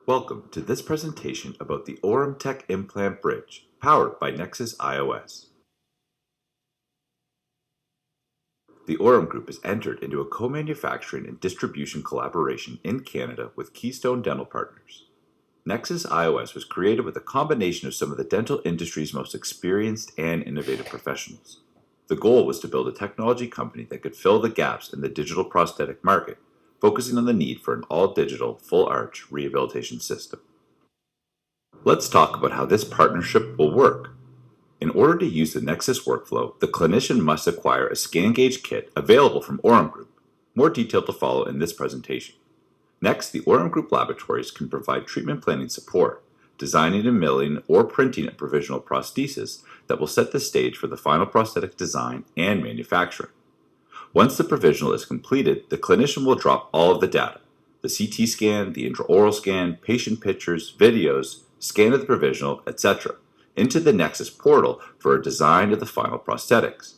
Welcome to this presentation about the AurumTek Implant Bridge, powered by Nexus IOS. The Aurum Group has entered into a co-manufacturing and distribution collaboration in Canada with Keystone Dental Partners. Nexus IOS was created with a combination of some of the dental industry's most experienced and innovative professionals. The goal was to build a technology company that could fill the gaps in the digital prosthetic market, focusing on the need for an all-digital, full-arch rehabilitation system. Let's talk about how this partnership will work. In order to use the Nexus workflow, the clinician must acquire a scan gauge kit available from Aurum Group. More detail to follow in this presentation. Next, the Aurum Group laboratories can provide treatment planning support, designing and milling or printing a provisional prosthesis that will set the stage for the final prosthetic design and manufacturing. Once the provisional is completed, the clinician will drop all of the data, the CT scan, the intraoral scan, patient pictures, videos, scan of the provisional, etc., into the Nexus portal for a design of the final prosthetics.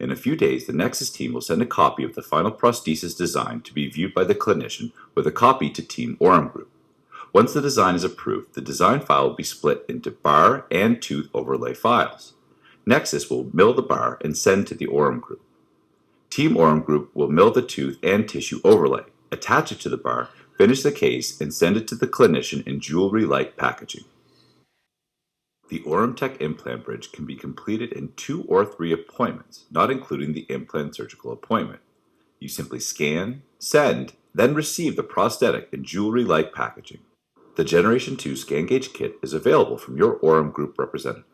In a few days, the Nexus team will send a copy of the final prosthesis design to be viewed by the clinician with a copy to Team Aurum Group. Once the design is approved, the design file will be split into bar and tooth overlay files. Nexus will mill the bar and send to the Aurum Group. Team Aurum Group will mill the tooth and tissue overlay, attach it to the bar, finish the case, and send it to the clinician in jewelry-like packaging. The AurumTek Implant Bridge can be completed in 2 or 3 appointments, not including the implant surgical appointment. You simply scan, send, then receive the prosthetic in jewelry-like packaging. The Generation 2 Scan Gauge Kit is available from your Aurum Group representative.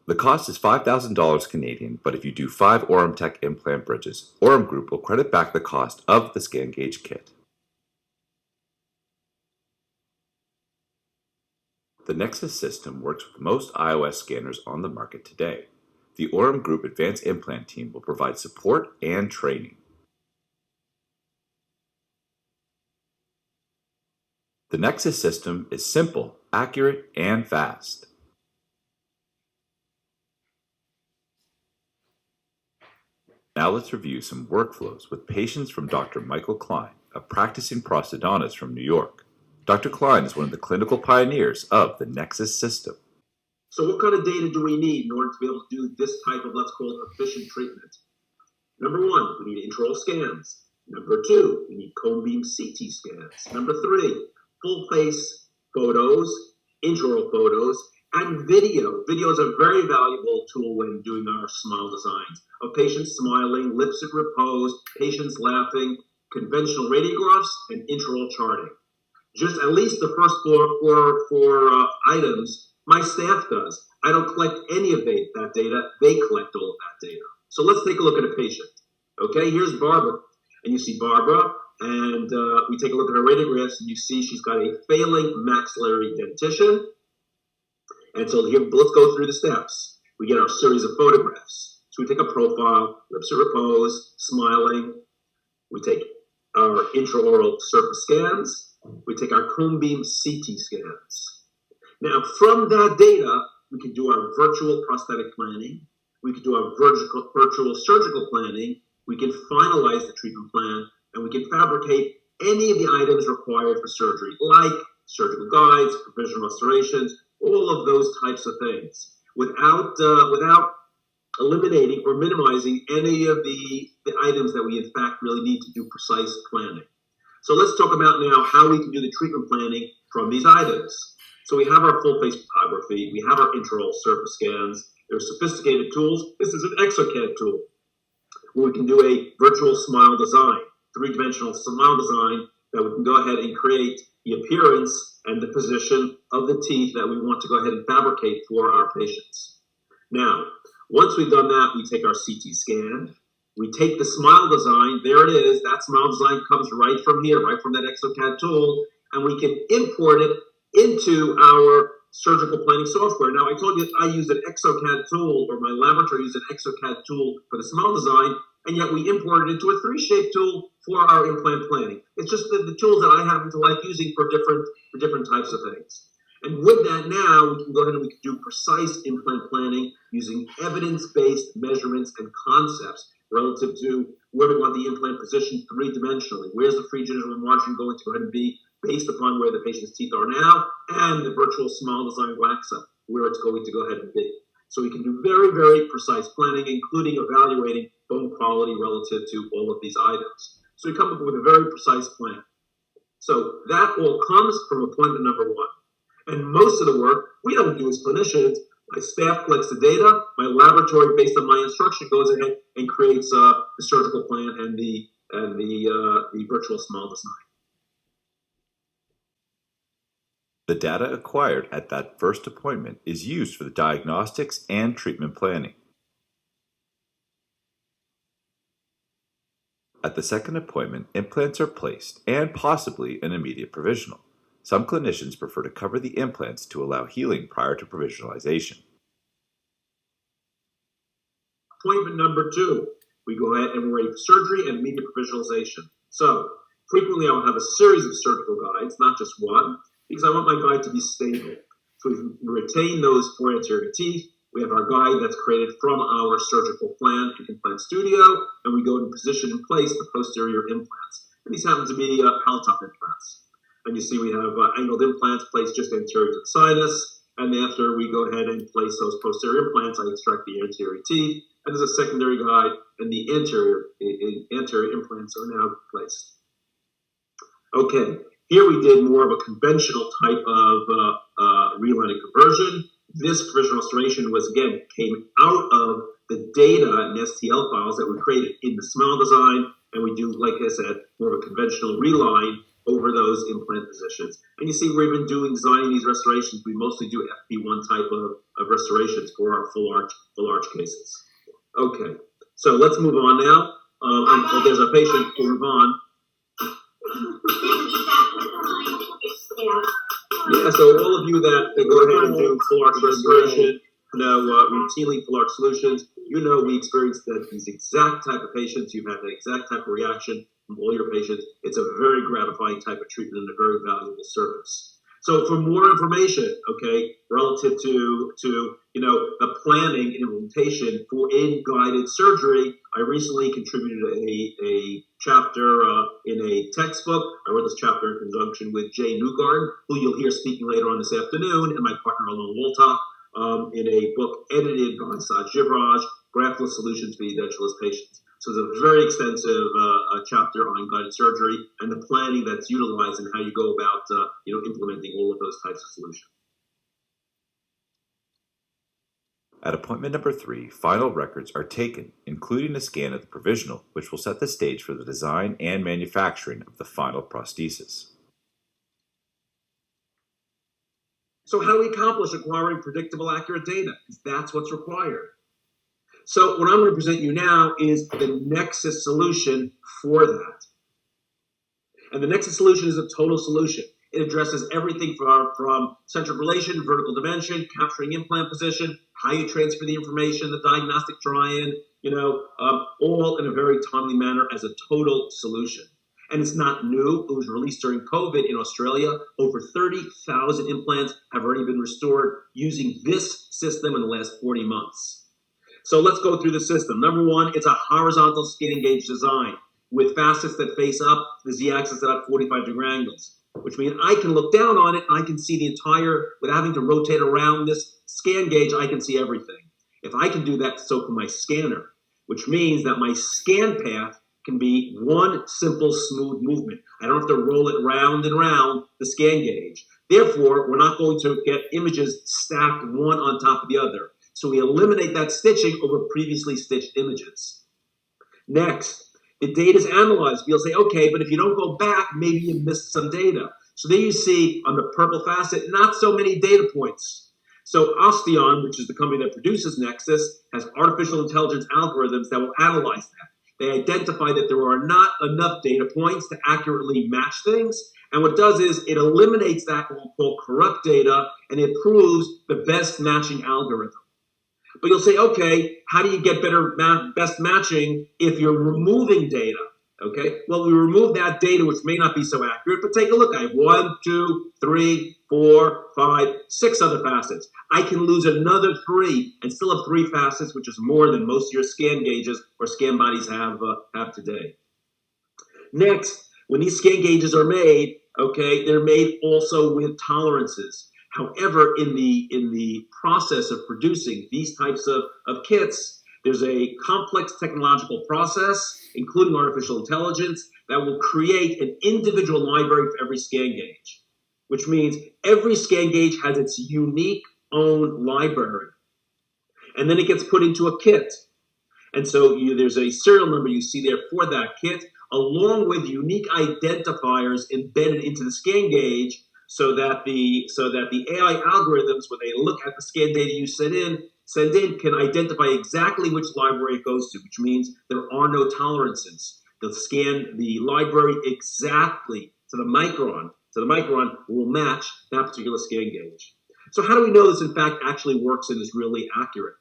The cost is $5,000 Canadian, but if you do 5 AurumTek implant bridges, Aurum Group will credit back the cost of the Scan Gauge Kit. The Nexus system works with most iOS scanners on the market today. The Aurum Group Advanced Implant team will provide support and training. The Nexus system is simple, accurate, and fast. Now let's review some workflows with patients from Dr. Michael Klein, a practicing prosthodontist from New York. Dr. Klein is one of the clinical pioneers of the Nexus system. So what kind of data do we need in order to be able to do this type of, let's call it, efficient treatment? Number 1, we need intraoral scans. Number 2, we need cone beam CT scans. Number 3, full face photos, intraoral photos, and video. Video is a very valuable tool when doing our smile designs of patients smiling, lips at repose, patients laughing, conventional radiographs, and intraoral charting. Just at least the first four items my staff does. I don't collect any of that data. They collect all of that data. So let's take a look at a patient. Okay, here's Barbara. And you see Barbara, and we take a look at her radiographs, and you see she's got a failing maxillary dentition. And so here, let's go through the steps. We get our series of photographs. So we take a profile, lips at repose, smiling. We take our intraoral surface scans. We take our cone beam CT scans. Now, from that data, we can do our virtual prosthetic planning. We can do our virtual surgical planning. We can finalize the treatment plan, and we can fabricate any of the items required for surgery, like surgical guides, provisional restorations, all of those types of things, without eliminating or minimizing any of the items that we, in fact, really need to do precise planning. So let's talk about now how we can do the treatment planning from these items. So we have our full face photography, we have our intraoral surface scans, they're sophisticated tools. This is an exocad tool where we can do a virtual smile design, 3-dimensional smile design that we can go ahead and create the appearance and the position of the teeth that we want to go ahead and fabricate for our patients. Now, once we've done that, we take our CT scan. We take the smile design, there it is, that smile design comes right from here, right from that exocad tool, and we can import it into our surgical planning software. Now, I told you I use an exocad tool, or my laboratory used an exocad tool for the smile design, and yet we imported it into a 3Shape tool for our implant planning. It's just the tools that I happen to like using for different types of things. And with that now, we can go ahead and we can do precise implant planning using evidence-based measurements and concepts relative to where we want the implant positioned 3-dimensionally. Where's the free gingival margin going to go ahead and be based upon where the patient's teeth are now and the virtual smile design wax up, where it's going to go ahead and be. So we can do very, very precise planning, including evaluating bone quality relative to all of these items. So we come up with a very precise plan. So that all comes from appointment number one. And most of the work we don't do as clinicians. My staff collects the data. My laboratory, based on my instruction, goes ahead and creates the surgical plan and the virtual smile design. The data acquired at that first appointment is used for the diagnostics and treatment planning. At the second appointment, implants are placed and possibly an immediate provisional. Some clinicians prefer to cover the implants to allow healing prior to provisionalization. Appointment number two, we go ahead and we're ready for surgery and immediate provisionalization. So frequently I'll have a series of surgical guides, not just one, because I want my guide to be stable. So we retain those four anterior teeth. We have our guide that's created from our surgical plan and implant studio, and we go and position and place the posterior implants. And these happen to be palatal implants. And you see we have angled implants placed just anterior to the sinus, and after we go ahead and place those posterior implants, I extract the anterior teeth, and there's a secondary guide, and the anterior implants are now placed. Okay, here we did more of a conventional type of relining conversion. This provisional restoration was, again, came out of the data and STL files that we created in the smile design, and we do, like I said, more of a conventional reline over those implant positions. And you see we're even designing these restorations. We mostly do FP1 type of restorations for our full arch cases. Okay, so let's move on now. There's a patient, we'll move on. Yeah, so all of you that go ahead and do full arch restoration, routinely full arch solutions, we experience these exact type of patients. You've had the exact type of reaction from all your patients. It's a very gratifying type of treatment and a very valuable service. So for more information, okay, relative to the planning and implementation for in-guided surgery, I recently contributed a chapter in a textbook. I wrote this chapter in conjunction with Jay Newgarden, who you'll hear speaking later on this afternoon, and my partner Alon Woltock, in a book edited by Saj Jivraj, Graftless Solutions for Edentulous Patients. So it's a very extensive chapter on guided surgery and the planning that's utilized and how you go about implementing all of those types of solutions. At appointment number 3, final records are taken, including a scan of the provisional, which will set the stage for the design and manufacturing of the final prosthesis. So how do we accomplish acquiring predictable, accurate data? Because that's what's required. So what I'm going to present you now is the Nexus solution for that. And the Nexus solution is a total solution. It addresses everything from central relation, vertical dimension, capturing implant position, how you transfer the information, the diagnostic try-in, all in a very timely manner as a total solution. And it's not new. It was released during COVID in Australia. Over 30,000 implants have already been restored using this system in the last 40 months. So let's go through the system. Number one, it's a horizontal skin gauge design with facets that face up, the Z-axis at 45-degree angles, which means I can look down on it and I can see the entire, without having to rotate around this scan gauge, I can see everything. If I can do that, so can my scanner, which means that my scan path can be one simple, smooth movement. I don't have to roll it round and round the scan gauge. Therefore, we're not going to get images stacked one on top of the other. So we eliminate that stitching over previously stitched images. Next, the data is analyzed. You'll say, okay, but if you don't go back, maybe you missed some data. So there you see on the purple facet, not so many data points. So Ostion, which is the company that produces Nexus, has artificial intelligence algorithms that will analyze that. They identify that there are not enough data points to accurately match things. And what it does is it eliminates that what we'll call corrupt data and it proves the best matching algorithm. But you'll say, okay, how do you get best matching if you're removing data? Okay, well, we remove that data, which may not be so accurate, but take a look. I have 1, 2, 3, 4, 5, 6 other facets. I can lose another 3 and still have 3 facets, which is more than most of your scan gauges or scan bodies have today. Next, when these scan gauges are made, okay, they're made also with tolerances. However, in the process of producing these types of kits, there's a complex technological process, including artificial intelligence, that will create an individual library for every scan gauge, which means every scan gauge has its unique own library. And then it gets put into a kit. And so there's a serial number you see there for that kit, along with unique identifiers embedded into the scan gauge, so that the AI algorithms, when they look at the scan data you send in, can identify exactly which library it goes to, which means there are no tolerances. They'll scan the library exactly to the micron. So the micron will match that particular scan gauge. So how do we know this, in fact, actually works and is really accurate?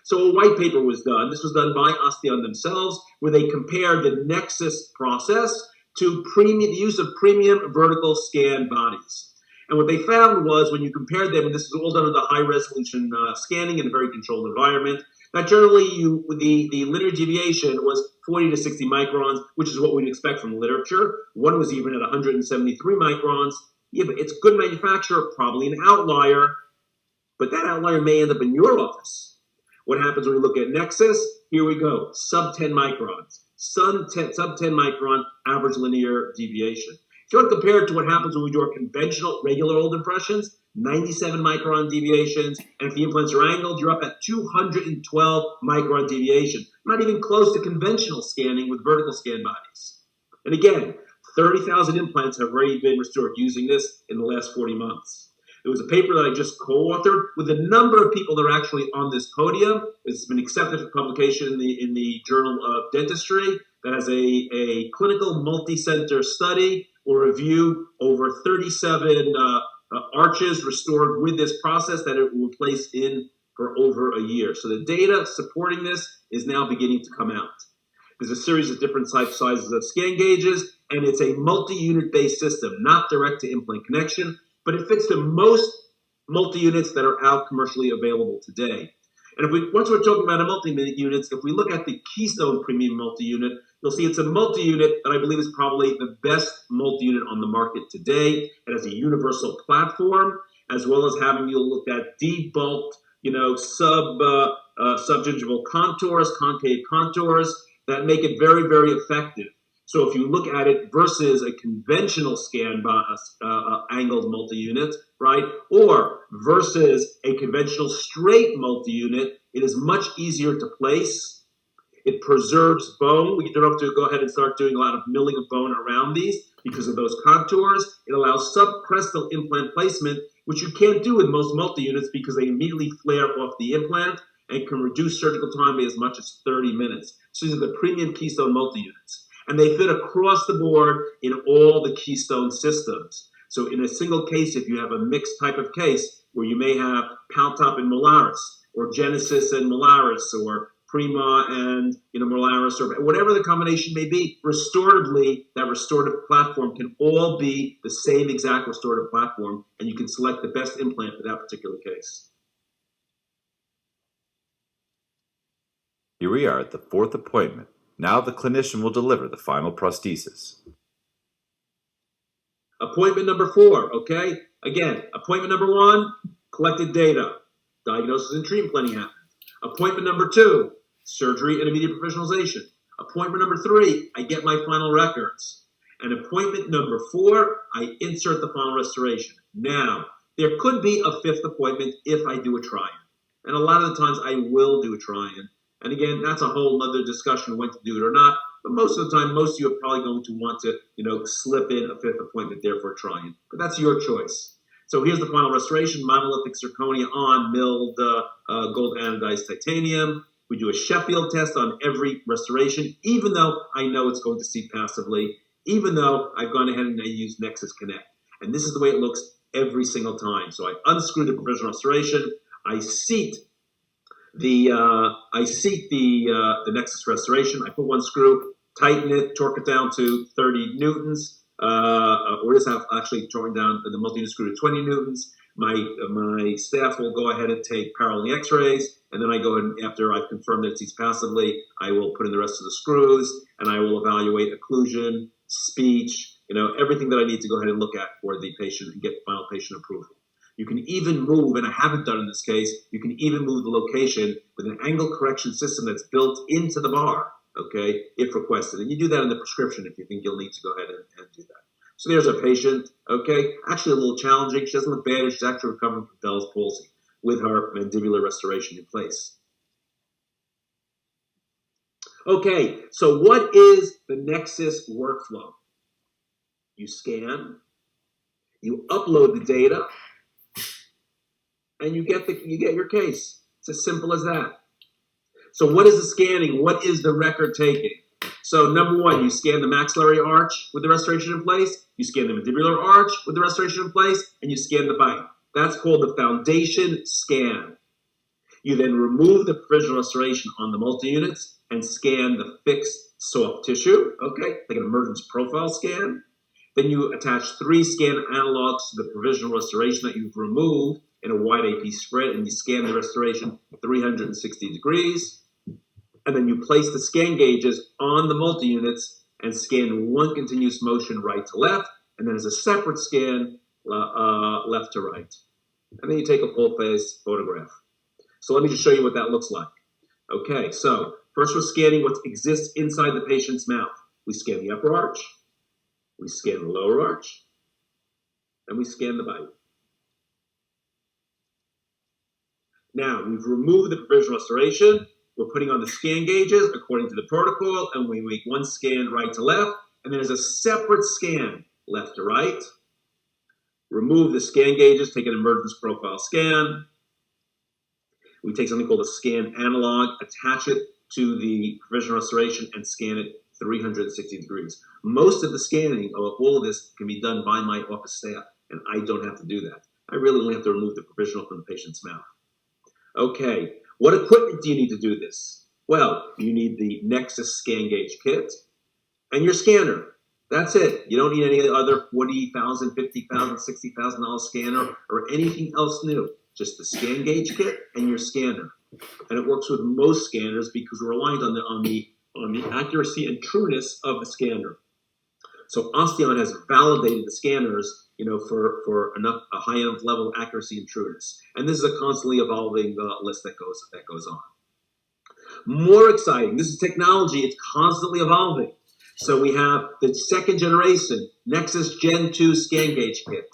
So a white paper was done. This was done by Osteon themselves, where they compared the Nexus process to the use of premium vertical scan bodies. And what they found was, when you compared them, and this is all done with a high-resolution scanning in a very controlled environment, that generally the linear deviation was 40 to 60 microns, which is what we'd expect from the literature. One was even at 173 microns. Yeah, but it's good manufacture, probably an outlier, but that outlier may end up in your office. What happens when we look at Nexus? Here we go, sub 10 microns, sub 10 micron average linear deviation. If you want to compare it to what happens when we do our conventional, regular old impressions, 97 micron deviations, and if the implants are angled, you're up at 212 micron deviation. Not even close to conventional scanning with vertical scan bodies. And again, 30,000 implants have already been restored using this in the last 40 months. It was a paper that I just co-authored with a number of people that are actually on this podium. It's been accepted for publication in the Journal of Dentistry, that has a clinical multi-center study or review over 37 arches restored with this process that it will place in for over a year. So the data supporting this is now beginning to come out. There's a series of different sizes of scan gauges, and it's a multi-unit based system, not direct to implant connection, but it fits to most multi-units that are out commercially available today. And once we're talking about a multi-unit units, if we look at the Keystone Premium multi-unit, you'll see it's a multi-unit that I believe is probably the best multi-unit on the market today. It has a universal platform, as well as having you look at debulked, subgingival contours, concave contours that make it very, very effective. So if you look at it versus a conventional scan angled multi-unit, right, or versus a conventional straight multi-unit, it is much easier to place. It preserves bone. We don't have to go ahead and start doing a lot of milling of bone around these because of those contours. It allows subcrestal implant placement, which you can't do with most multi-units because they immediately flare off the implant and can reduce surgical time by as much as 30 minutes. So these are the premium Keystone multi-units. And they fit across the board in all the Keystone systems. So in a single case, if you have a mixed type of case where you may have Paltop and Molaris, or Genesis and Molaris, or Prima and Molaris, or whatever the combination may be, restoratively, that restorative platform can all be the same exact restorative platform, and you can select the best implant for that particular case. Here we are at the fourth appointment. Now the clinician will deliver the final prosthesis. Appointment number 4, okay? Again, appointment number 1, collected data. Diagnosis and treatment planning happened. Appointment number 2, surgery and immediate provisionalization. Appointment number 3, I get my final records. And appointment number 4, I insert the final restoration. Now, there could be a 5th appointment if I do a try-in. And a lot of the times I will do a try-in. And again, that's a whole other discussion when to do it or not. But most of the time, most of you are probably going to want to, slip in a 5th appointment there for a try-in. But that's your choice. So here's the final restoration: monolithic zirconia on milled gold anodized titanium. We do a Sheffield test on every restoration, even though I know it's going to seat passively, even though I've gone ahead and I used Nexus Connect. And this is the way it looks every single time. So I unscrew the provisional restoration. I seat the Nexus restoration. I put one screw, tighten it, torque it down to 30 newtons, or this I've actually torn down the multi-unit screw to 20 newtons. My staff will go ahead and take parallel X-rays, and then I go ahead and, after I've confirmed that it seats passively, I will put in the rest of the screws, and I will evaluate occlusion, speech, everything that I need to go ahead and look at for the patient and get final patient approval. You can even move, and I haven't done in this case, you can even move the location with an angle correction system that's built into the bar, okay, if requested. And you do that in the prescription if you think you'll need to go ahead and do that. So there's a patient, okay, actually a little challenging. She doesn't look bad. She's actually recovering from Bell's palsy with her mandibular restoration in place. Okay, so what is the Nexus workflow? You scan, you upload the data, and you get your case. It's as simple as that. So what is the scanning? What is the record taking? So number one, you scan the maxillary arch with the restoration in place, you scan the mandibular arch with the restoration in place, and you scan the bite. That's called the foundation scan. You then remove the provisional restoration on the multi-units and scan the fixed soft tissue, okay, like an emergence profile scan. Then you attach 3 scan analogs to the provisional restoration that you've removed in a wide AP spread, and you scan the restoration 360 degrees. And then you place the scan gauges on the multi-units and scan one continuous motion right to left, and then as a separate scan left to right. And then you take a full face photograph. So let me just show you what that looks like. Okay, so first we're scanning what exists inside the patient's mouth. We scan the upper arch, we scan the lower arch, and we scan the bite. Now, we've removed the provisional restoration. We're putting on the scan gauges according to the protocol, and we make one scan right to left, and then there's a separate scan left to right. Remove the scan gauges, take an emergence profile scan. We take something called a scan analog, attach it to the provisional restoration, and scan it 360 degrees. Most of the scanning of all of this can be done by my office staff, and I don't have to do that. I really only have to remove the provisional from the patient's mouth. Okay, what equipment do you need to do this? Well, you need the Nexus scan gauge kit and your scanner. That's it. You don't need any other $40,000, $50,000, $60,000 scanner or anything else new. Just the scan gauge kit and your scanner. And it works with most scanners because we're reliant on the accuracy and trueness of the scanner. So Osteon has validated the scanners, for a high enough level of accuracy and trueness. And this is a constantly evolving list that goes on. More exciting, this is technology, it's constantly evolving. So we have the second generation Nexus Gen 2 scan gauge kit.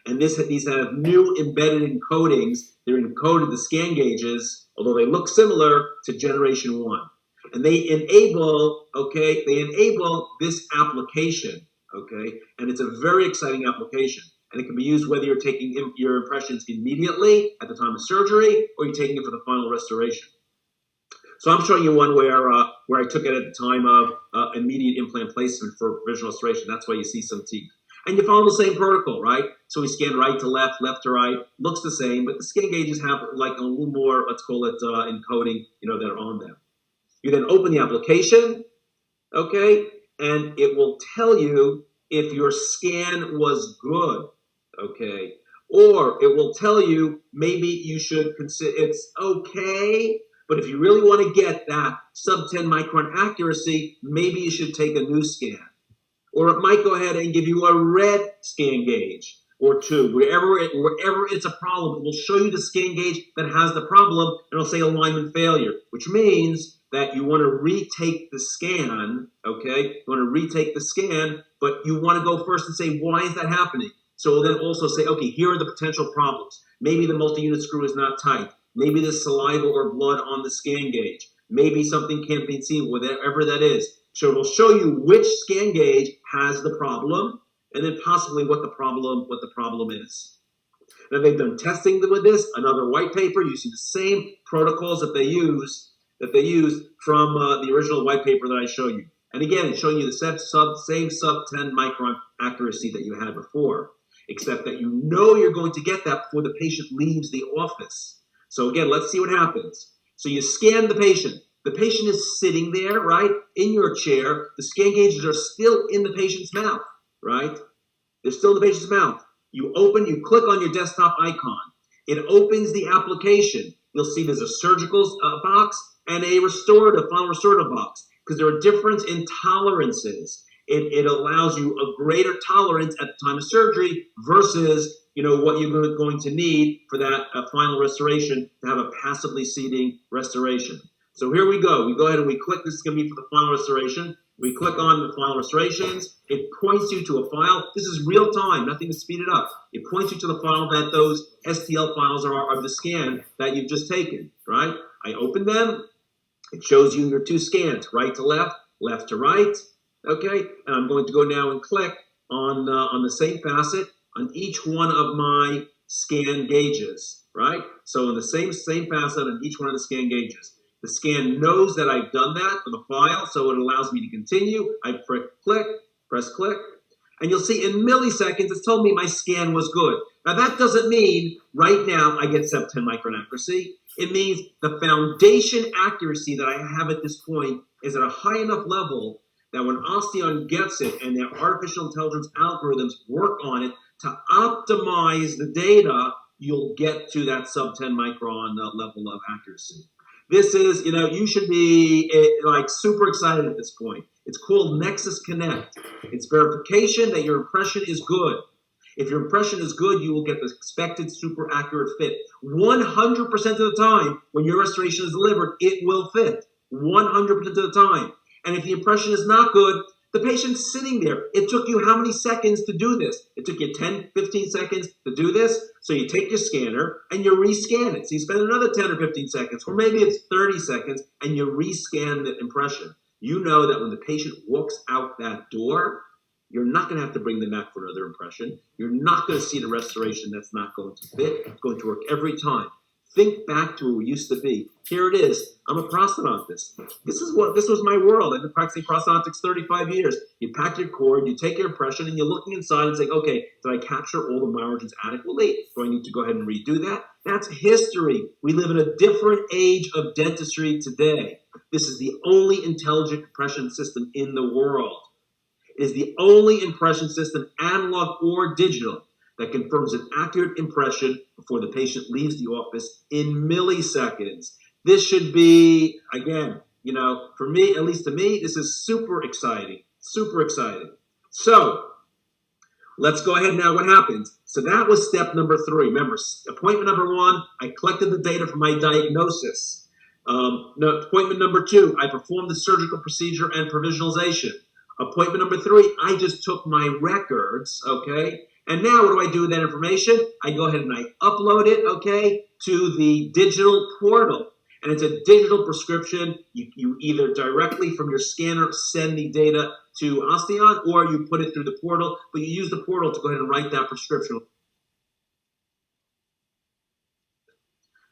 And these have new embedded encodings. They're encoded the scan gauges, although they look similar to generation 1. And they enable this application, okay? And it's a very exciting application. And it can be used whether you're taking your impressions immediately at the time of surgery or you're taking it for the final restoration. So I'm showing you one where I took it at the time of immediate implant placement for provisional restoration. That's why you see some teeth. And you follow the same protocol, right? So we scan right to left, left to right. Looks the same, but the scan gauges have like a little more, let's call it encoding, that are on them. You then open the application, okay, and it will tell you if your scan was good, okay, or it will tell you maybe you should consider it's okay, but if you really want to get that sub 10 micron accuracy, maybe you should take a new scan. Or it might go ahead and give you a red scan gauge or two. Wherever it's a problem, it will show you the scan gauge that has the problem, and it'll say alignment failure, which means that you want to retake the scan, okay? You want to retake the scan, but you want to go first and say, why is that happening? So we'll then also say, okay, here are the potential problems. Maybe the multi-unit screw is not tight. Maybe there's saliva or blood on the scan gauge. Maybe something can't be seen, whatever that is. So it'll show you which scan gauge has the problem, and then possibly what the problem is. Now they've done testing with this, another white paper using the same protocols that they used from the original white paper that I showed you. And again, showing you the same sub 10 micron accuracy that you had before, except that you're going to get that before the patient leaves the office. So again, let's see what happens. So you scan the patient. The patient is sitting there, right, in your chair. The scan gauges are still in the patient's mouth, right? They're still in the patient's mouth. You click on your desktop icon. It opens the application. You'll see there's a surgical box and a final restorative box, because there are different intolerances. it allows you a greater tolerance at the time of surgery versus what you're going to need for that final restoration to have a passively seating restoration. So here we go. We go ahead and we click. This is going to be for the final restoration. We click on the final restorations. It points you to a file. This is real time, nothing to speed it up. It points you to the file that those STL files are of the scan that you've just taken, right? I open them. It shows you your two scans, right to left, left to right, okay? And I'm going to go now and click on the same facet on each one of my scan gauges, right? So in the same facet on each one of the scan gauges. The scan knows that I've done that for the file, so it allows me to continue. I press click, and you'll see in milliseconds, it's told me my scan was good. Now that doesn't mean right now I get sub 10 micron accuracy. It means the foundation accuracy that I have at this point is at a high enough level that when Osteon gets it and their artificial intelligence algorithms work on it to optimize the data, you'll get to that sub 10 micron level of accuracy. This is, you should be like super excited at this point. It's called Nexus Connect. It's verification that your impression is good. If your impression is good, you will get the expected super accurate fit. 100% of the time, when your restoration is delivered, it will fit. 100% of the time. And if the impression is not good, the patient's sitting there. It took you how many seconds to do this? It took you 10, 15 seconds to do this. So you take your scanner and you rescan it. So you spend another 10 or 15 seconds, or maybe it's 30 seconds, and you rescan the impression. You know that when the patient walks out that door, you're not going to have to bring them back for another impression. You're not going to see the restoration that's not going to fit. It's going to work every time. Think back to where we used to be. Here it is. I'm a prosthodontist. This was my world. I've been practicing prosthodontics 35 years. You pack your cord, you take your impression, and you're looking inside and saying, okay, did I capture all the margins adequately? Do I need to go ahead and redo that? That's history. We live in a different age of dentistry today. This is the only intelligent impression system in the world. It is the only impression system, analog or digital, that confirms an accurate impression before the patient leaves the office in milliseconds. This should be, again, for me, at least to me, this is super exciting, super exciting. So let's go ahead now. What happens? So that was step number 3. Remember, appointment number 1, I collected the data from my diagnosis. Appointment number 2, I performed the surgical procedure and provisionalization. Appointment number 3, I just took my records, okay? And now what do I do with that information? I go ahead and I upload it, okay, to the digital portal. And it's a digital prescription. You either directly from your scanner send the data to Osteon, or you put it through the portal, but you use the portal to go ahead and write that prescription.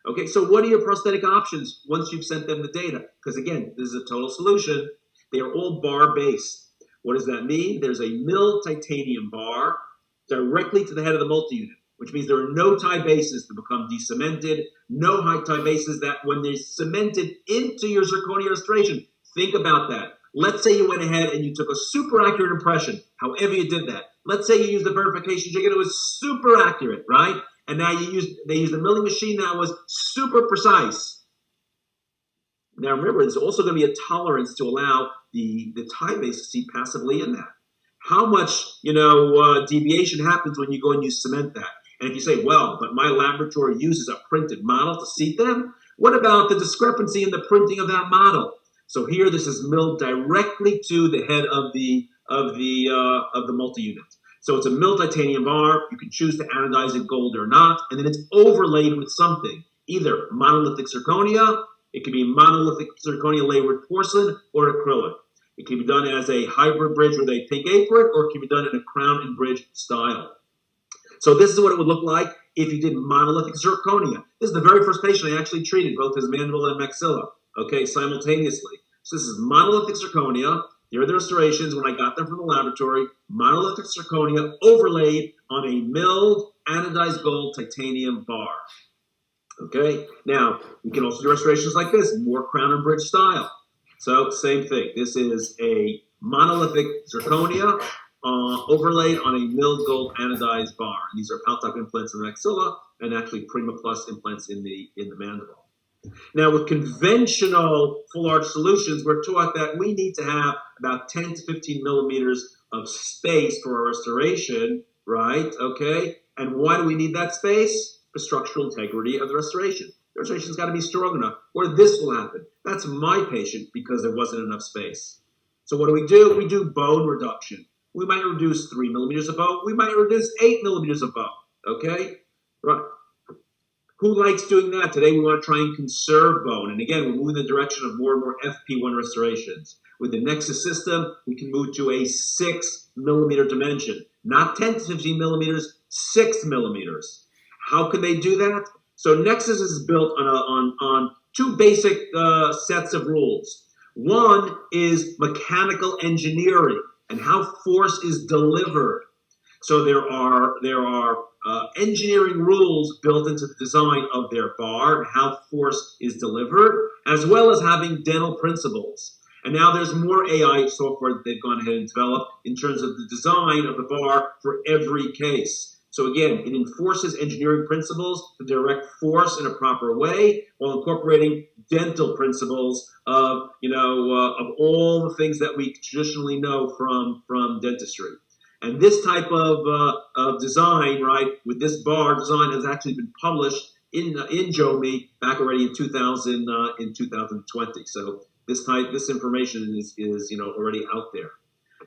Okay, so what are your prosthetic options once you've sent them the data? Because again, this is a total solution. They are all bar-based. What does that mean? There's a milled titanium bar directly to the head of the multi-unit, which means there are no tie bases to become de-cemented, no high tie bases that when they're cemented into your zirconia restoration. Think about that. Let's say you went ahead and you took a super accurate impression, however you did that. Let's say you used the verification jig and it was super accurate, right? And now they used a milling machine that was super precise. Now remember, there's also going to be a tolerance to allow the tie base to seat passively in that. How much, deviation happens when you go and you cement that? And if you say, well, but my laboratory uses a printed model to seat them, what about the discrepancy in the printing of that model? So here, this is milled directly to the head of the multi-unit. So it's a milled titanium bar. You can choose to anodize it gold or not, and then it's overlaid with something, either monolithic zirconia. It can be monolithic zirconia layered with porcelain or acrylic. It can be done as a hybrid bridge with a pink apron, or it can be done in a crown and bridge style. So this is what it would look like if you did monolithic zirconia. This is the very first patient I actually treated, both his mandible and maxilla, okay, simultaneously. So this is monolithic zirconia. Here are the restorations when I got them from the laboratory. Monolithic zirconia overlaid on a milled anodized gold titanium bar. Okay, now we can also do restorations like this, more crown and bridge style. So same thing. This is a monolithic zirconia overlaid on a milled gold anodized bar. And these are Paltop implants in the maxilla and actually Prima Plus implants in the mandible. Now, with conventional full arch solutions, we're taught that we need to have about 10 to 15 millimeters of space for our restoration, right? Okay. And why do we need that space? For structural integrity of the restoration. The restoration's got to be strong enough, or this will happen. That's my patient because there wasn't enough space. So what do? We do bone reduction. We might reduce 3 millimeters of bone. We might reduce 8 millimeters of bone. Okay? Right. Who likes doing that? Today we want to try and conserve bone. And again, we're moving in the direction of more and more FP1 restorations. With the Nexus system, we can move to a 6 millimeter dimension. Not 10 to 15 millimeters, 6 millimeters. How can they do that? So Nexus is built on two basic sets of rules. One is mechanical engineering and how force is delivered. So there are engineering rules built into the design of their bar and how force is delivered, as well as having dental principles. And now there's more AI software that they've gone ahead and developed in terms of the design of the bar for every case. So again, it enforces engineering principles to direct force in a proper way while incorporating dental principles of all the things that we traditionally know from dentistry. And this type of design, right, with this bar design has actually been published in JOMI back already in 2020. So this information is already out there.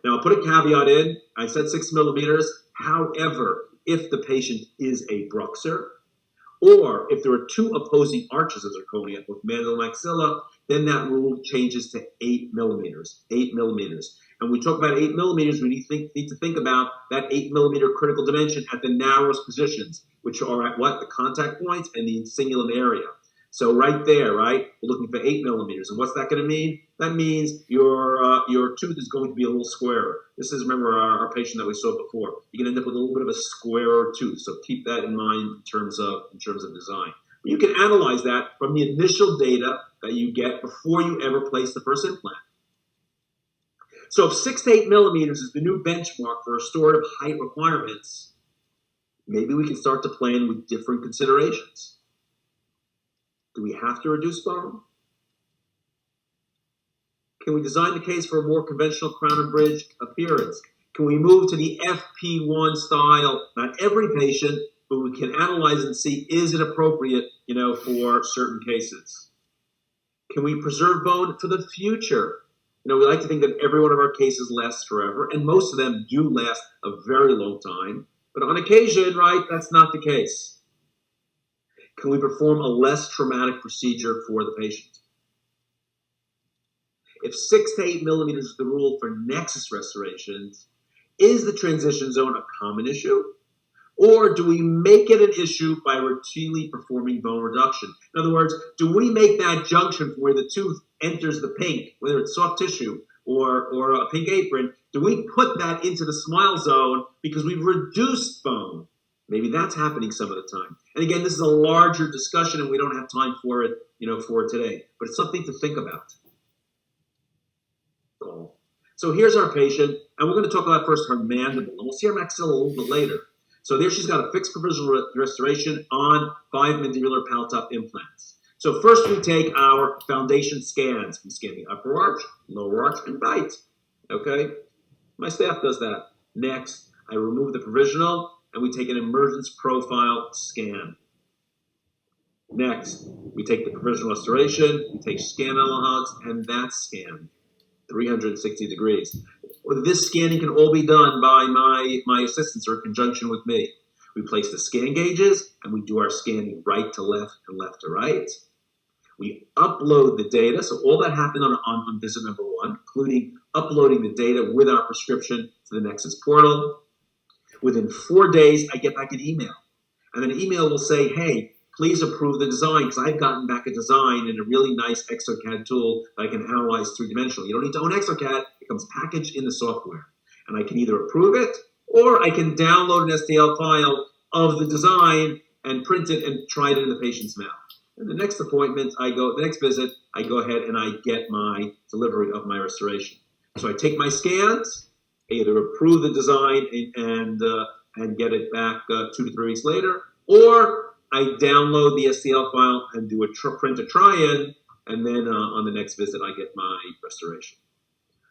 Now I'll put a caveat in. I said 6 millimeters. However, if the patient is a bruxer, or if there are two opposing arches of zirconia, both mandible and maxilla, then that rule changes to 8 millimeters. 8 millimeters. And when we talk about 8 millimeters, we need to think about that 8 millimeter critical dimension at the narrowest positions, which are at what? The contact points and the cingulum area. So right there, right, we're looking for 8 millimeters. And what's that going to mean? That means your tooth is going to be a little squarer. This is, remember, our patient that we saw before. You're going to end up with a little bit of a squarer tooth. So keep that in mind in terms of design. But you can analyze that from the initial data that you get before you ever place the first implant. So if 6 to 8 millimeters is the new benchmark for restorative height requirements, maybe we can start to plan with different considerations. Do we have to reduce bone? Can we design the case for a more conventional crown and bridge appearance? Can we move to the FP1 style? Not every patient, but we can analyze and see, is it appropriate, for certain cases? Can we preserve bone for the future? We like to think that every one of our cases lasts forever, and most of them do last a very long time. But on occasion, right, that's not the case. Can we perform a less traumatic procedure for the patient? If 6 to 8 millimeters is the rule for Nexus restorations, is the transition zone a common issue? Or do we make it an issue by routinely performing bone reduction? In other words, do we make that junction from where the tooth enters the pink, whether it's soft tissue or a pink apron, do we put that into the smile zone because we've reduced bone? Maybe that's happening some of the time. And again, this is a larger discussion and we don't have time for it, for today. But it's something to think about. So here's our patient, and we're going to talk about first her mandible. And we'll see her maxilla a little bit later. So there she's got a fixed provisional restoration on 5 mandibular palatal implants. So first we take our foundation scans. We scan the upper arch, lower arch, and bite. Okay? My staff does that. Next, I remove the provisional, and we take an emergence profile scan. Next, we take the provisional restoration, we take scan analogs, and that's scanned 360 degrees. This scanning can all be done by my assistants or in conjunction with me. We place the scan gauges, and we do our scanning right to left and left to right. We upload the data, so all that happened on visit number 1, including uploading the data with our prescription to the Nexus portal. Within 4 days, I get back an email. And then an email will say, hey, please approve the design, because I've gotten back a design in a really nice ExoCAD tool that I can analyze 3-dimensionally. You don't need to own ExoCAD. It comes packaged in the software. And I can either approve it, or I can download an STL file of the design and print it and try it in the patient's mouth. And the next appointment, the next visit, I go ahead and I get my delivery of my restoration. So I take my scans, I either approve the design and get it back 2 to 3 weeks later, or I download the STL file and do a print a try-in, and then on the next visit, I get my restoration.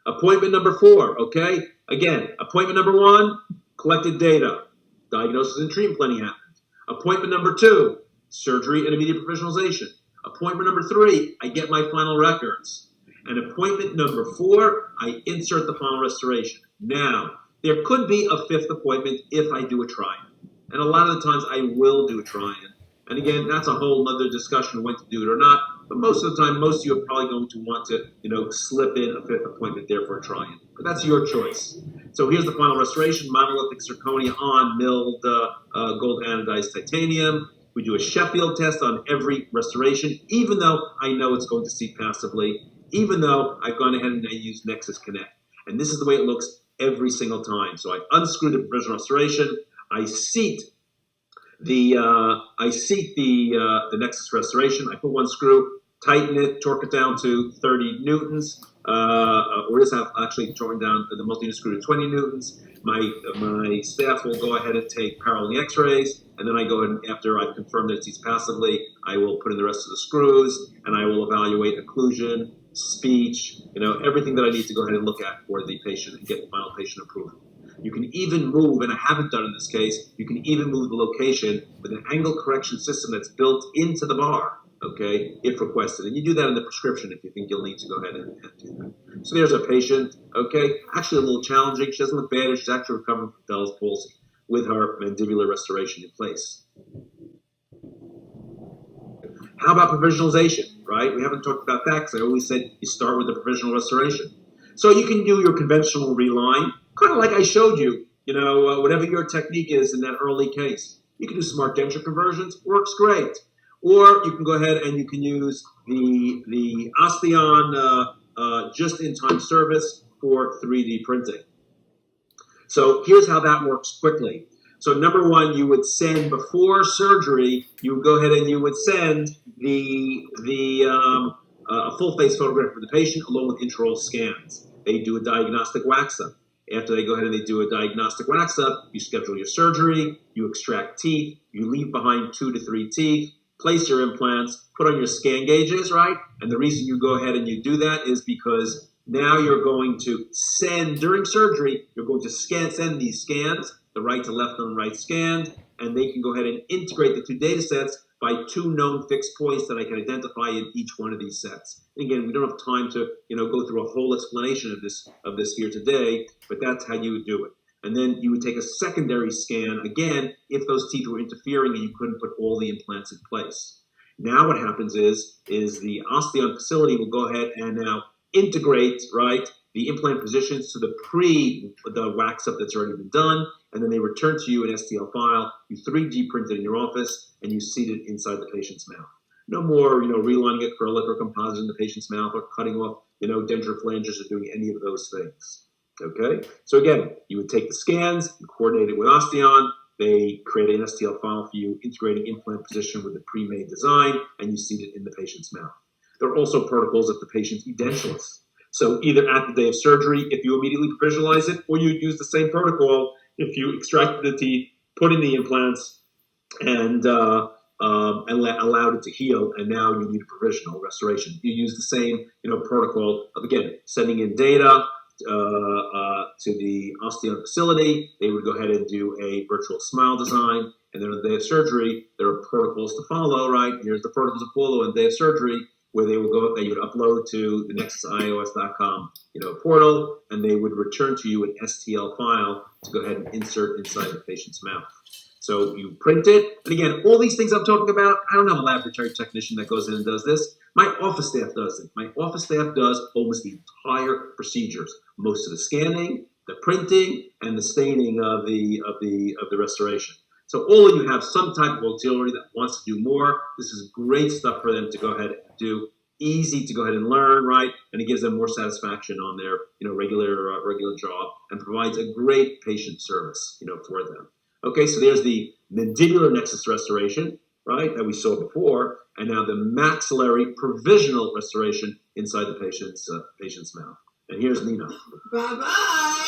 Appointment number 4, okay? Again, appointment number 1, collected data. Diagnosis and treatment planning happened. Appointment number 2, surgery and immediate provisionalization. Appointment number 3, I get my final records. And appointment number 4, I insert the final restoration. Now, there could be a 5th appointment if I do a try-in. And a lot of the times I will do a try-in. And again, that's a whole other discussion when to do it or not. But most of the time, most of you are probably going to want to, slip in a 5th appointment there for a try-in. But that's your choice. So here's the final restoration: monolithic zirconia on milled gold anodized titanium. We do a Sheffield test on every restoration, even though I know it's going to seat passively, even though I've gone ahead and I used Nexus Connect. And this is the way it looks every single time. So I unscrew the provisional restoration, I seat the Nexus restoration. I put one screw, tighten it, torque it down to 30 newtons, or just have actually torn down the multi-unit screw to 20 newtons. My staff will go ahead and take parallel X-rays, and then I go ahead and, after I've confirmed that it seats passively, I will put in the rest of the screws, and I will evaluate occlusion, speech, everything that I need to go ahead and look at for the patient and get the final patient approval. You can even move, and I haven't done in this case, you can even move the location with an angle correction system that's built into the bar, okay, if requested. And you do that in the prescription if you think you'll need to go ahead and do that. So there's a patient, okay, actually a little challenging. She doesn't look bad. She's actually recovering from Bell's palsy with her mandibular restoration in place. How about provisionalization, right? We haven't talked about that because I always said you start with the provisional restoration. So you can do your conventional reline, kind of like I showed you, whatever your technique is in that early case. You can do smart denture conversions, works great. Or you can go ahead and you can use the Osteon just-in-time service for 3D printing. So here's how that works quickly. So number 1, you would send before surgery. You would go ahead and you would send a full face photograph of the patient along with intraoral scans. They do a diagnostic wax up. After they go ahead and they do a diagnostic wax up, you schedule your surgery. You extract teeth. You leave behind 2 to 3 teeth. Place your implants. Put on your scan gauges, right? And the reason you go ahead and you do that is because now you're going to send, during surgery, you're going to send these scans, the right to left on right scanned, and they can go ahead and integrate the 2 data sets by 2 known fixed points that I can identify in each one of these sets. And again, we don't have time to go through a whole explanation of this here today, but that's how you would do it. And then you would take a secondary scan, again, if those teeth were interfering and you couldn't put all the implants in place. Now what happens is the Osteon facility will go ahead and now integrate, right, the implant positions to the wax up that's already been done, and then they return to you an STL file. You 3D print it in your office, and you seat it inside the patient's mouth. No more, relining acrylic or composite in the patient's mouth or cutting off, denture flanges or doing any of those things. Okay? So again, you would take the scans, you coordinate it with Osteon, they create an STL file for you, integrating implant position with the pre-made design, and you seat it in the patient's mouth. There are also protocols if the patient's edentulous. So either at the day of surgery, if you immediately provisionalize it, or you use the same protocol if you extracted the teeth, put in the implants, and allowed it to heal, and now you need a provisional restoration. You use the same, protocol of, again, sending in data to the Osteon facility. They would go ahead and do a virtual smile design, and then on the day of surgery, there are protocols to follow, right? Here's the protocols to follow on the day of surgery, where they would upload to the Nexus IOS.com, portal, and they would return to you an STL file to go ahead and insert inside the patient's mouth. So you print it, and again, all these things I'm talking about, I don't have a laboratory technician that goes in and does this. My office staff does it. My office staff does almost the entire procedures, most of the scanning, the printing, and the staining of the restoration. So all of you have some type of auxiliary that wants to do more. This is great stuff for them to go ahead and do. Easy to go ahead and learn, right? And it gives them more satisfaction on their regular job and provides a great patient service, for them. Okay, so there's the mandibular Nexus restoration, right, that we saw before, and now the maxillary provisional restoration inside the patient's mouth. And here's Nina. Bye-bye.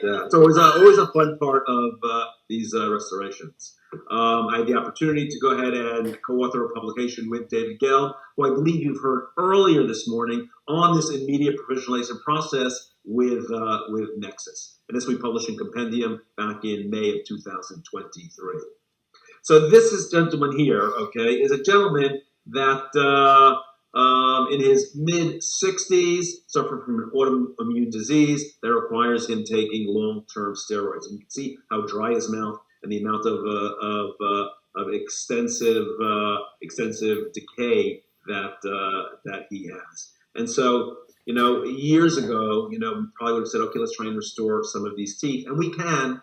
Yeah, it's always a fun part of these restorations. I had the opportunity to go ahead and co-author a publication with David Gale, who I believe you've heard earlier this morning on this immediate provisionalization process with Nexus. And this we published in Compendium back in May of 2023. So this gentleman here, okay, is a gentleman that in his mid-60s suffered from an autoimmune disease that requires him taking long-term steroids. And you can see how dry his mouth and the amount of extensive decay that he has. And so, years ago, we probably would have said, okay, let's try and restore some of these teeth, and we can.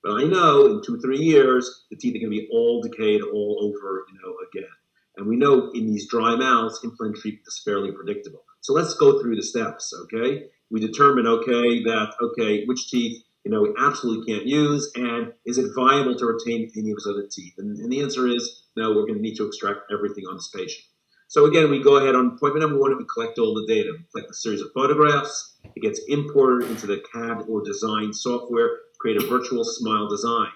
But I know in 2-3 years, the teeth are going to be all decayed all over, again. And we know in these dry mouths, implant treatment is fairly predictable. So let's go through the steps, okay? We determine, which teeth, we absolutely can't use, and is it viable to retain any of his other teeth? And the answer is, no, we're going to need to extract everything on this patient. So again, we go ahead on appointment number 1 and we collect all the data. We collect a series of photographs. It gets imported into the CAD or design software to create a virtual smile design.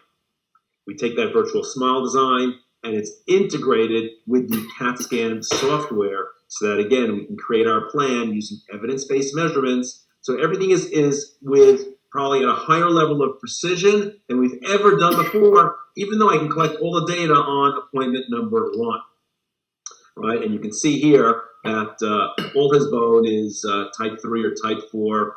We take that virtual smile design, and it's integrated with the CAT scan software so that, again, we can create our plan using evidence-based measurements. So everything is with probably at a higher level of precision than we've ever done before, even though I can collect all the data on appointment number 1. Right? And you can see here that all his bone is type 3 or type 4,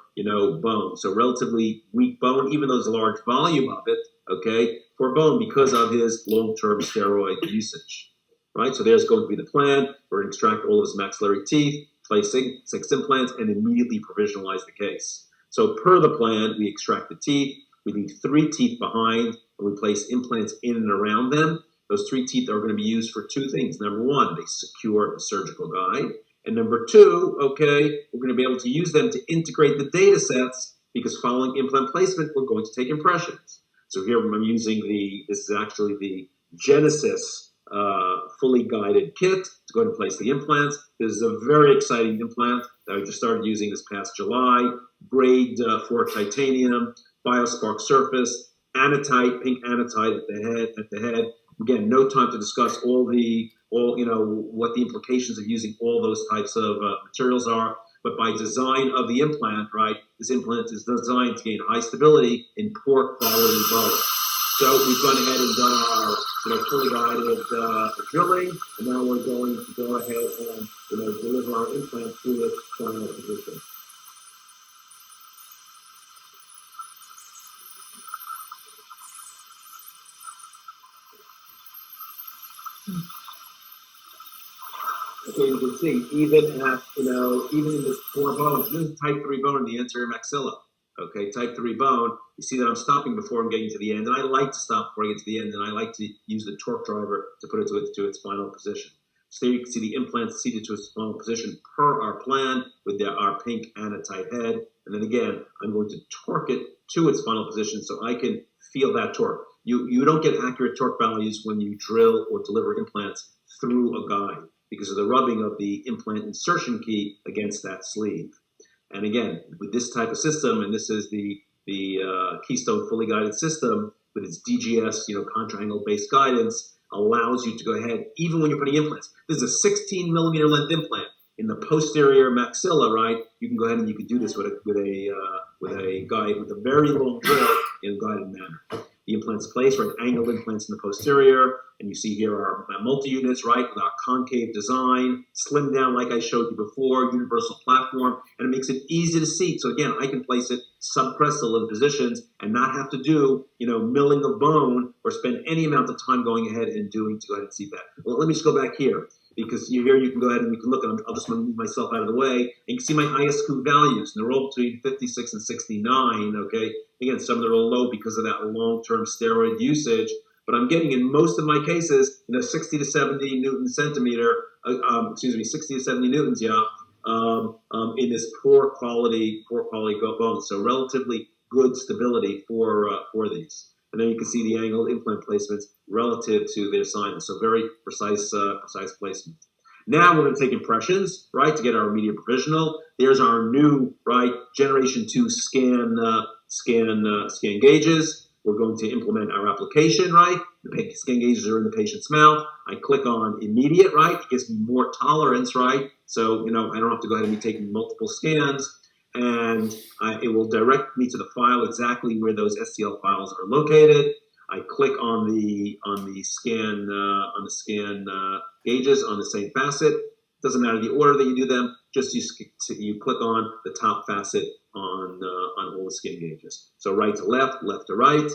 bone. So relatively weak bone, even though there's a large volume of it, okay, for bone because of his long-term steroid usage. Right? So there's going to be the plan. We're going to extract all of his maxillary teeth, place 6 implants, and immediately provisionalize the case. So per the plan, we extract the teeth. We leave 3 teeth behind, and we place implants in and around them. Those 3 teeth are going to be used for 2 things. Number 1, they secure the surgical guide. And number 2, okay, we're going to be able to use them to integrate the data sets because following implant placement, we're going to take impressions. So here I'm using this is actually the Genesis fully guided kit to go ahead and place the implants. This is a very exciting implant that I just started using this past July. Grade 4 titanium, BioSpark surface, anatite, pink anatite at the head. Again, no time to discuss what the implications of using all those types of materials are. But by design of the implant, right, this implant is designed to gain high stability in poor quality bone. So we've gone ahead and done our fully guided drilling, and now we're going to go ahead and deliver our implant to its final position. Okay, you can see even at even in this poor bone, this is type 3 bone in the anterior maxilla. Okay, type 3 bone. You see that I'm stopping before I'm getting to the end, and I like to stop before I get to the end, and I like to use the torque driver to put it to its final position. So there you can see the implant seated to its final position per our plan with our pink anatite head, and then again I'm going to torque it to its final position so I can feel that torque. You don't get accurate torque values when you drill or deliver implants through a guide, because of the rubbing of the implant insertion key against that sleeve. And again, with this type of system, and this is the Keystone fully guided system with its DGS, contra-angle-based guidance, allows you to go ahead, even when you're putting implants. This is a 16 millimeter length implant in the posterior maxilla, right? You can go ahead and you can do this with a guide with a very long drill in a guided manner. The implant's placed, right? Angled implants in the posterior, and you see here our multi-units, right? With our concave design, slimmed down like I showed you before, universal platform, and it makes it easy to seat. So again, I can place it subcrestal in positions and not have to do, milling of bone or spend any amount of time going ahead and to go ahead and seat that. Well, let me just go back here, because here you can go ahead and you can look, I'll just move myself out of the way, and you can see my ISQ values, and they're all between 56 and 69, okay? Again, some of them are low because of that long-term steroid usage, but I'm getting in most of my cases, 60 to 70 Newton centimeter, 60 to 70 Newtons, in this poor quality bone. So relatively good stability for these. And then you can see the angled implant placements relative to their assignment. So very precise placement. Now we're going to take impressions, right, to get our immediate provisional. There's our new, right, Generation 2 scan scan gauges. We're going to implement our application, right? The scan gauges are in the patient's mouth. I click on immediate, right? It gives me more tolerance, right? So, I don't have to go ahead and be taking multiple scans, and it will direct me to the file exactly where those STL files are located. I click on the scan gauges on the same facet. Doesn't matter the order that you do them. Just you click on the top facet on all the skin gauges. So right to left, left to right.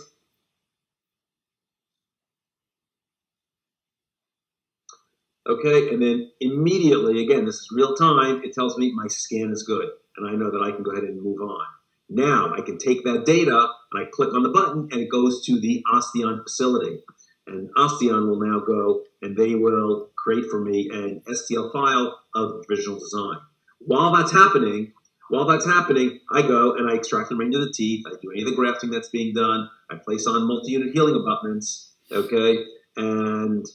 Okay, and then immediately, again, this is real time, it tells me my scan is good, and I know that I can go ahead and move on. Now I can take that data and I click on the button and it goes to the Osteon facility. And Osteon will now go and they will create for me an STL file of the provisional design. While that's happening, I go and I extract the range of the teeth. I do any of the grafting that's being done. I place on multi-unit healing abutments. Okay, and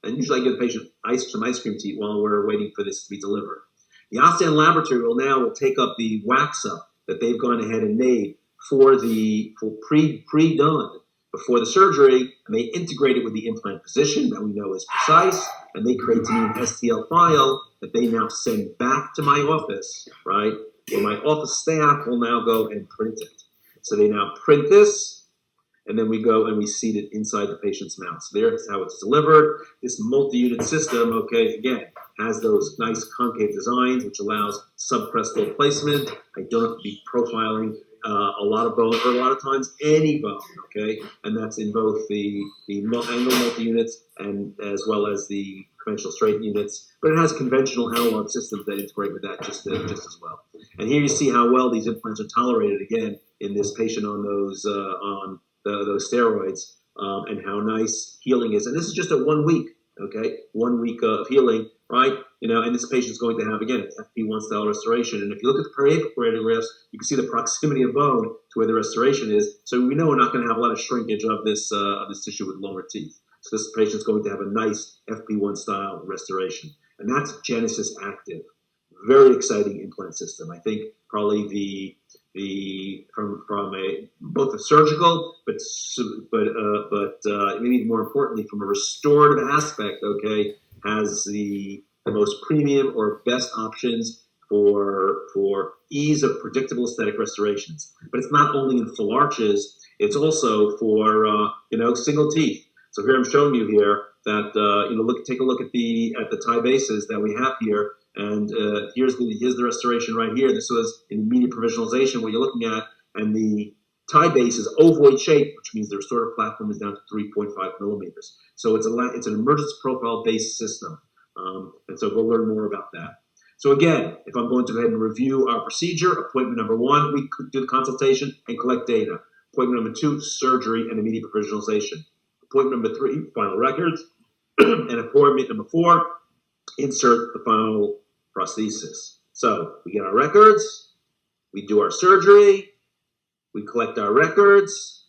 usually I give the patient some ice cream to eat while we're waiting for this to be delivered. The Osteon laboratory will take up the wax up that they've gone ahead and made for pre-done before the surgery, and they integrate it with the implant position that we know is precise, and they create to me an STL file that they now send back to my office, right? And my office staff will now go and print it. So they now print this, and then we go and we seat it inside the patient's mouth. So there's how it's delivered. This multi-unit system, okay, again, has those nice concave designs, which allows subcrestal placement. I don't have to be profiling a lot of bone, or a lot of times any bone, okay? And that's in both the angle multi-units and as well as the conventional straight units. But it has conventional analog systems that integrate with that just as well. And here you see how well these implants are tolerated, again, in this patient on those steroids, and how nice healing is. And this is just at 1 week, okay? 1 week of healing, right? And this patient's going to have, again, an FP1 style restoration. And if you look at the periapic radiographs, you can see the proximity of bone to where the restoration is. So we know we're not going to have a lot of shrinkage of this tissue with longer teeth. So this patient's going to have a nice FP1 style restoration. And that's Genesis Active. Very exciting implant system. I think probably from both a surgical, but maybe more importantly from a restorative aspect, okay, has the most premium or best options for ease of predictable aesthetic restorations. But it's not only in full arches; it's also for single teeth. So here I'm showing you here that take a look at the tie bases that we have here. And here's the restoration right here. This was in immediate provisionalization, what you're looking at, and the tie base is ovoid shaped, which means the restorative platform is down to 3.5 millimeters. So it's an emergence profile based system, and so we'll learn more about that. So again, if I'm going to go ahead and review our procedure, appointment number 1, we do the consultation and collect data. Appointment number 2, surgery and immediate provisionalization. Appointment number 3, final records, and appointment number 4, insert the final prosthesis. So we get our records, we do our surgery, we collect our records,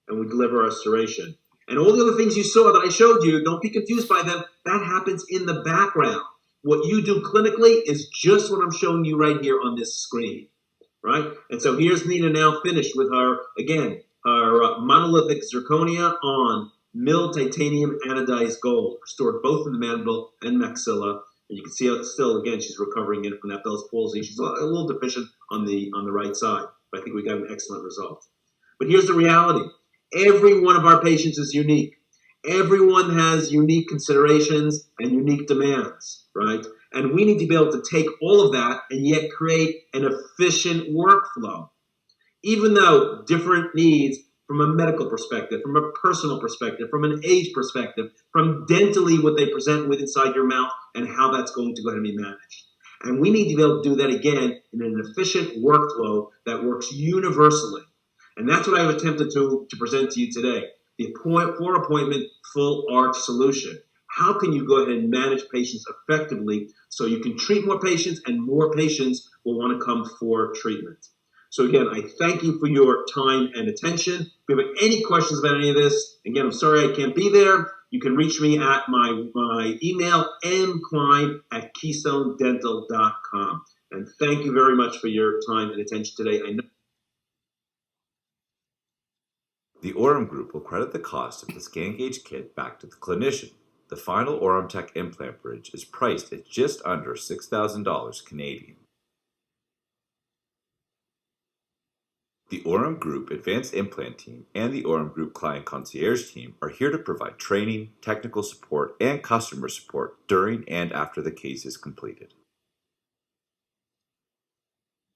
and we deliver our restoration. And all the other things you saw that I showed you, don't be confused by them. That happens in the background. What you do clinically is just what I'm showing you right here on this screen, right? And so here's Nina now finished with our monolithic zirconia on milled titanium anodized gold, restored both in the mandible and maxilla. And you can see how still, again, she's recovering from that Bell's palsy. She's a little deficient on the right side, but I think we got an excellent result. But here's the reality. Every one of our patients is unique. Everyone has unique considerations and unique demands, right? And we need to be able to take all of that and yet create an efficient workflow. Even though different needs from a medical perspective, from a personal perspective, from an age perspective, from dentally what they present with inside your mouth and how that's going to go ahead and be managed. And we need to be able to do that again in an efficient workflow that works universally. And that's what I've attempted to present to you today. The for-appointment full arch solution. How can you go ahead and manage patients effectively so you can treat more patients and more patients will want to come for treatment? So again, I thank you for your time and attention. If you have any questions about any of this, again, I'm sorry I can't be there. You can reach me at my email, mklein@keystonedental.com. And thank you very much for your time and attention today. I know The Aurum Group will credit the cost of the scan gauge kit back to the clinician. The final AurumTek Implant Bridge is priced at just under $6,000 Canadian. The Aurum Group Advanced Implant Team and the Aurum Group Klein Concierge Team are here to provide training, technical support, and customer support during and after the case is completed.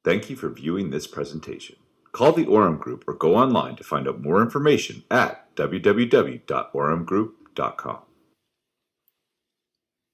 Thank you for viewing this presentation. Call the Aurum Group or go online to find out more information at www.aurumgroup.com.